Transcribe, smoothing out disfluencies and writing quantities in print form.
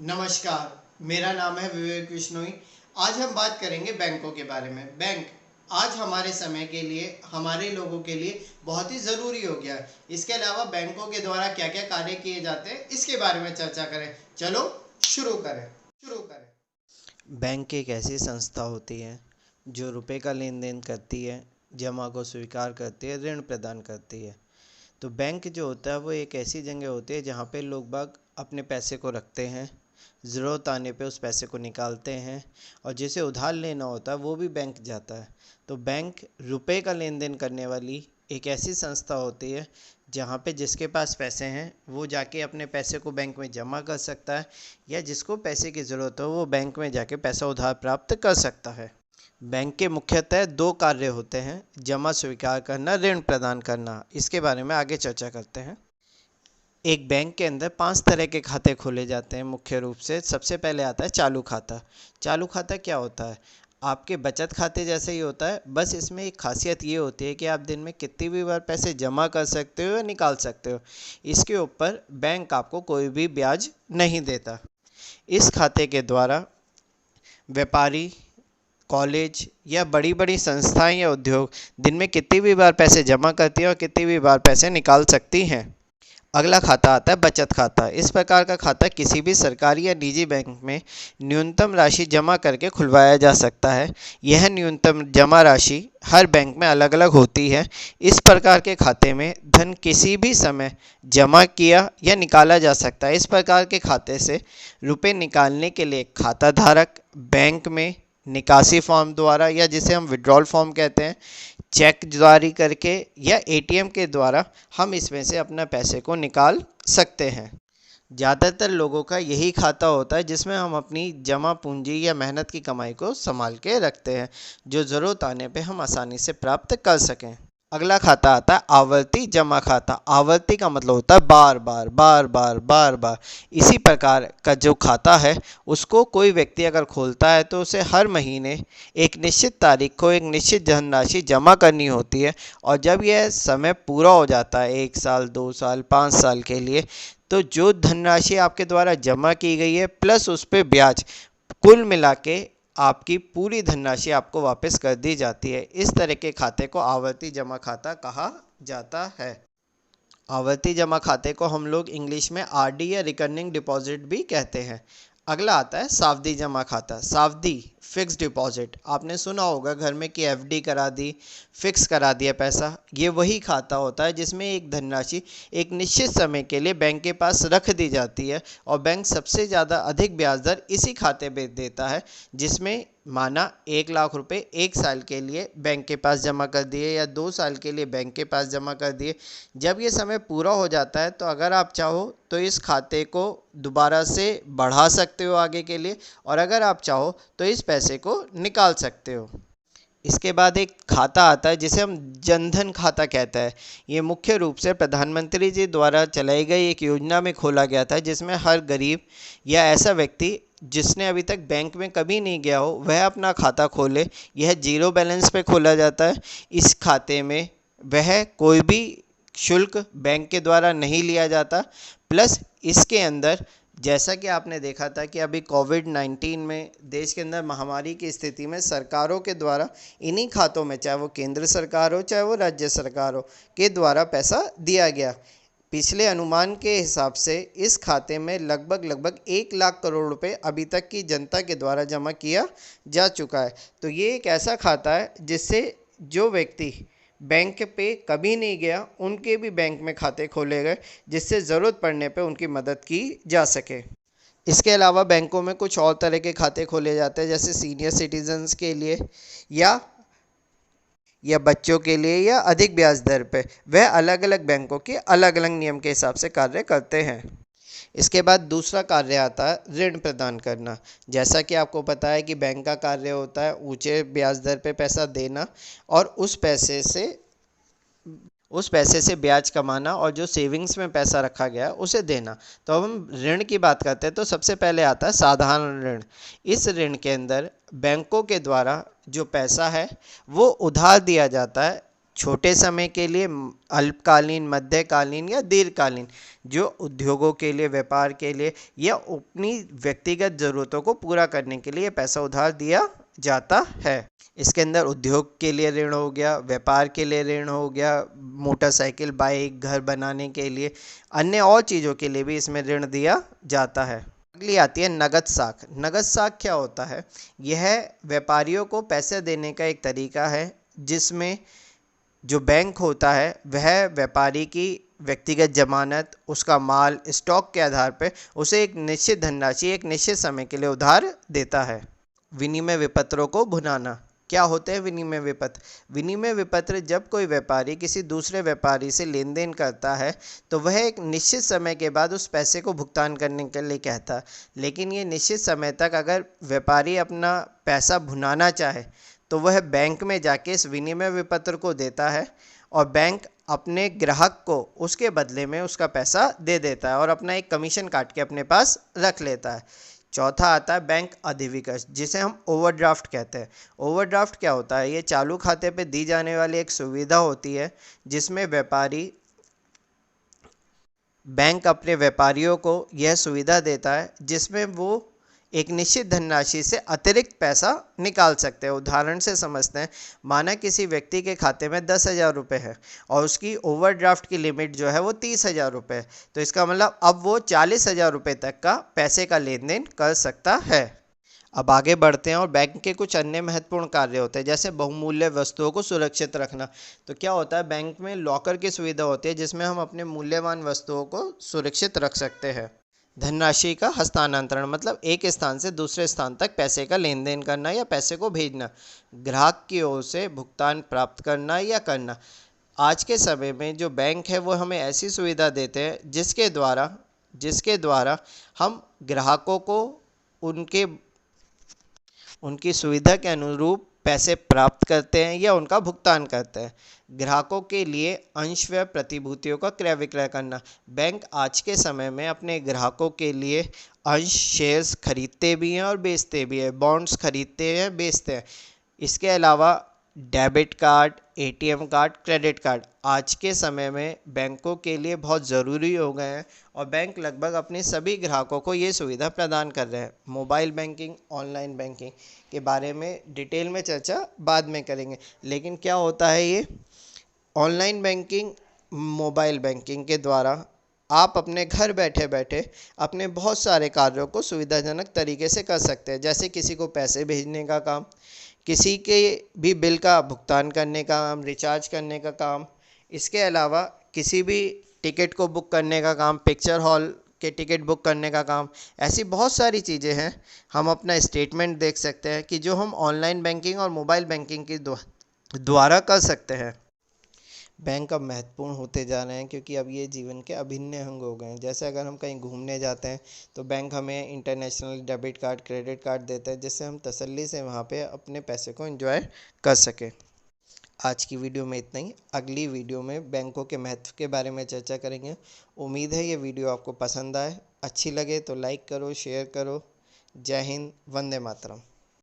नमस्कार, मेरा नाम है विवेक विश्नोई। आज हम बात करेंगे बैंकों के बारे में। बैंक आज हमारे समय के लिए, हमारे लोगों के लिए बहुत ही ज़रूरी हो गया है। इसके अलावा बैंकों के द्वारा क्या क्या कार्य किए जाते हैं, इसके बारे में चर्चा करें। चलो शुरू करें। बैंक एक ऐसी संस्था होती है जो रुपए का लेन देन करती है, जमा को स्वीकार करती है, ऋण प्रदान करती है। तो बैंक जो होता है वो एक ऐसी जगह होती है जहाँ पे लोग बाग अपने पैसे को रखते हैं, ज़रूरत आने पे उस पैसे को निकालते हैं, और जिसे उधार लेना होता है वो भी बैंक जाता है। तो बैंक रुपए का लेन देन करने वाली एक ऐसी संस्था होती है जहाँ पे जिसके पास पैसे हैं वो जाके अपने पैसे को बैंक में जमा कर सकता है, या जिसको पैसे की ज़रूरत हो वो बैंक में जाके पैसा उधार प्राप्त कर सकता है। बैंक के मुख्यतः दो कार्य होते हैं: जमा स्वीकार करना, ऋण प्रदान करना। इसके बारे में आगे चर्चा करते हैं। एक बैंक के अंदर 5 तरह के खाते खोले जाते हैं मुख्य रूप से। सबसे पहले आता है चालू खाता। चालू खाता क्या होता है? आपके बचत खाते जैसे ही होता है, बस इसमें एक खासियत ये होती है कि आप दिन में कितनी भी बार पैसे जमा कर सकते हो या निकाल सकते हो। इसके ऊपर बैंक आपको कोई भी ब्याज नहीं देता। इस खाते के द्वारा व्यापारी, कॉलेज या बड़ी बड़ी संस्थाएं या उद्योग दिन में कितनी भी बार पैसे जमा करती हैं और कितनी भी बार पैसे निकाल सकती हैं। अगला खाता आता है बचत खाता। इस प्रकार का खाता किसी भी सरकारी या निजी बैंक में न्यूनतम राशि जमा करके खुलवाया जा सकता है। यह न्यूनतम जमा राशि हर बैंक में अलग अलग होती है। इस प्रकार के खाते में धन किसी भी समय जमा किया या निकाला जा सकता है। इस प्रकार के खाते से रुपए निकालने के लिए खाता धारक बैंक में निकासी फॉर्म द्वारा, या जिसे हम विड्रॉल फॉर्म कहते हैं, चेक जारी करके या एटीएम के द्वारा हम इसमें से अपना पैसे को निकाल सकते हैं। ज़्यादातर लोगों का यही खाता होता है जिसमें हम अपनी जमा पूंजी या मेहनत की कमाई को संभाल के रखते हैं, जो ज़रूरत आने पे हम आसानी से प्राप्त कर सकें। अगला खाता आता है आवर्ती जमा खाता। आवर्ती का मतलब होता है बार बार बार बार बार बार। इसी प्रकार का जो खाता है उसको कोई व्यक्ति अगर खोलता है तो उसे हर महीने एक निश्चित तारीख को एक निश्चित धनराशि जमा करनी होती है, और जब यह समय पूरा हो जाता है, 1 साल, 2 साल, 5 साल के लिए, तो जो धनराशि आपके द्वारा जमा की गई है प्लस उस पर ब्याज, कुल मिला के आपकी पूरी धनराशि आपको वापस कर दी जाती है। इस तरह के खाते को आवर्ती जमा खाता कहा जाता है। आवर्ती जमा खाते को हम लोग इंग्लिश में आरडी या रिकरिंग डिपॉजिट भी कहते हैं। अगला आता है सावधि जमा खाता। सावधि फिक्स डिपॉजिट, आपने सुना होगा घर में कि एफडी करा दी, फिक्स करा दिया पैसा। ये वही खाता होता है जिसमें एक धनराशि एक निश्चित समय के लिए बैंक के पास रख दी जाती है, और बैंक सबसे ज़्यादा अधिक ब्याज दर इसी खाते पे देता है, जिसमें माना 1 लाख रुपए 1 साल के लिए बैंक के पास जमा कर दिए या 2 साल के लिए बैंक के पास जमा कर दिए। जब ये समय पूरा हो जाता है तो अगर आप चाहो तो इस खाते को दोबारा से बढ़ा सकते हो आगे के लिए, और अगर आप चाहो तो इस पैसे को निकाल सकते हो। इसके बाद एक खाता आता है जिसे हम जनधन खाता कहते हैं। ये मुख्य रूप से प्रधानमंत्री जी द्वारा चलाई गई एक योजना में खोला गया था, जिसमें हर गरीब या ऐसा व्यक्ति जिसने अभी तक बैंक में कभी नहीं गया हो वह अपना खाता खोले। यह जीरो बैलेंस पे खोला जाता है। इस खाते में वह कोई भी शुल्क बैंक के द्वारा नहीं लिया जाता। प्लस इसके अंदर, जैसा कि आपने देखा था कि अभी कोविड-19 में देश के अंदर महामारी की स्थिति में सरकारों के द्वारा इन्हीं खातों में, चाहे वो केंद्र सरकार हो चाहे वो राज्य सरकार हो, के द्वारा पैसा दिया गया। पिछले अनुमान के हिसाब से इस खाते में लगभग 1 लाख करोड़ रुपए अभी तक की जनता के द्वारा जमा किया जा चुका है। तो ये एक ऐसा खाता है जिससे जो व्यक्ति बैंक पे कभी नहीं गया उनके भी बैंक में खाते खोले गए, जिससे ज़रूरत पड़ने पे उनकी मदद की जा सके। इसके अलावा बैंकों में कुछ और तरह के खाते खोले जाते हैं, जैसे सीनियर सिटीजन्स के लिए या बच्चों के लिए या अधिक ब्याज दर पे। वह अलग अलग बैंकों के अलग अलग नियम के हिसाब से कार्य करते हैं। इसके बाद दूसरा कार्य आता है ऋण प्रदान करना। जैसा कि आपको पता है कि बैंक का कार्य होता है ऊंचे ब्याज दर पे पैसा देना, और उस पैसे से ब्याज कमाना, और जो सेविंग्स में पैसा रखा गया है उसे देना। तो अब हम ऋण की बात करते हैं तो सबसे पहले आता है साधारण ऋण। इस ऋण के अंदर बैंकों के द्वारा जो पैसा है वो उधार दिया जाता है छोटे समय के लिए, अल्पकालीन, मध्यकालीन या दीर्घकालीन, जो उद्योगों के लिए, व्यापार के लिए या अपनी व्यक्तिगत ज़रूरतों को पूरा करने के लिए पैसा उधार दिया जाता है। इसके अंदर उद्योग के लिए ऋण हो गया, व्यापार के लिए ऋण हो गया, मोटरसाइकिल, बाइक, घर बनाने के लिए, अन्य और चीज़ों के लिए भी इसमें ऋण दिया जाता है। अगली आती है नगद साख। नगद साख क्या होता है? यह व्यापारियों को पैसे देने का एक तरीका है जिसमें जो बैंक होता है वह व्यापारी की व्यक्तिगत जमानत, उसका माल, स्टॉक के आधार पर उसे एक निश्चित धनराशि एक निश्चित समय के लिए उधार देता है। विनिमय विपत्रों को भुनाना। क्या होते हैं विनिमय विपत्र? विनिमय विपत्र जब कोई व्यापारी किसी दूसरे व्यापारी से लेन देन करता है तो वह एक निश्चित समय के बाद उस पैसे को भुगतान करने के लिए कहता है, लेकिन ये निश्चित समय तक अगर व्यापारी अपना पैसा भुनाना चाहे तो वह बैंक में जाके इस विनिमय विपत्र को देता है और बैंक अपने ग्राहक को उसके बदले में उसका पैसा दे देता है और अपना एक कमीशन काट के अपने पास रख लेता है। चौथा आता है बैंक अधिविकर्ष, जिसे हम ओवरड्राफ्ट कहते हैं। ओवरड्राफ्ट क्या होता है? ये चालू खाते पे दी जाने वाली एक सुविधा होती है जिसमें बैंक अपने व्यापारियों को यह सुविधा देता है जिसमें वो एक निश्चित धनराशि से अतिरिक्त पैसा निकाल सकते हैं। उदाहरण से समझते हैं, माना किसी व्यक्ति के खाते में 10,000 रुपये है और उसकी ओवरड्राफ्ट की लिमिट जो है वो 30,000 रुपये है, तो इसका मतलब अब वो 40,000 रुपये तक का पैसे का लेन देन कर सकता है। अब आगे बढ़ते हैं और बैंक के कुछ अन्य महत्वपूर्ण कार्य होते हैं, जैसे बहुमूल्य वस्तुओं को सुरक्षित रखना। तो क्या होता है? बैंक में लॉकर की सुविधा होती है जिसमें हम अपने मूल्यवान वस्तुओं को सुरक्षित रख सकते हैं। धनराशि का हस्तांतरण, मतलब एक स्थान से दूसरे स्थान तक पैसे का लेन देन करना या पैसे को भेजना, ग्राहक की ओर से भुगतान प्राप्त करना या करना। आज के समय में जो बैंक है वो हमें ऐसी सुविधा देते हैं जिसके द्वारा हम ग्राहकों को उनकी सुविधा के अनुरूप पैसे प्राप्त करते हैं या उनका भुगतान करते हैं। ग्राहकों के लिए अंश व प्रतिभूतियों का क्रय विक्रय करना। बैंक आज के समय में अपने ग्राहकों के लिए अंश, शेयर्स खरीदते भी हैं और बेचते भी हैं, बॉन्ड्स खरीदते हैं, बेचते हैं। इसके अलावा debit card, ATM card, credit card आज के समय में बैंकों के लिए बहुत ज़रूरी हो गए हैं और बैंक लगभग अपने सभी ग्राहकों को ये सुविधा प्रदान कर रहे हैं। मोबाइल बैंकिंग, ऑनलाइन बैंकिंग के बारे में डिटेल में चर्चा बाद में करेंगे, लेकिन क्या होता है ये ऑनलाइन बैंकिंग, मोबाइल बैंकिंग के द्वारा आप अपने घर बैठे बैठे अपने बहुत सारे कार्यों को सुविधाजनक तरीके से कर सकते हैं, जैसे किसी को पैसे भेजने का काम, किसी के भी बिल का भुगतान करने का काम, रिचार्ज करने का काम, इसके अलावा किसी भी टिकट को बुक करने का काम, पिक्चर हॉल के टिकट बुक करने का काम। ऐसी बहुत सारी चीज़ें हैं। हम अपना स्टेटमेंट देख सकते हैं कि जो हम ऑनलाइन बैंकिंग और मोबाइल बैंकिंग के द्वारा कर सकते हैं। बैंक अब महत्वपूर्ण होते जा रहे हैं क्योंकि अब ये जीवन के अभिन्न अंग हो गए हैं। जैसे अगर हम कहीं घूमने जाते हैं तो बैंक हमें international debit card, credit card देता है जिससे हम तसल्ली से वहाँ पे अपने पैसे को एंजॉय कर सकें। आज की वीडियो में इतना ही। अगली वीडियो में बैंकों के महत्व के बारे में चर्चा करेंगे। उम्मीद है ये वीडियो आपको पसंद आए। अच्छी लगे तो लाइक करो, शेयर करो। जय हिंद, वंदे मातरम।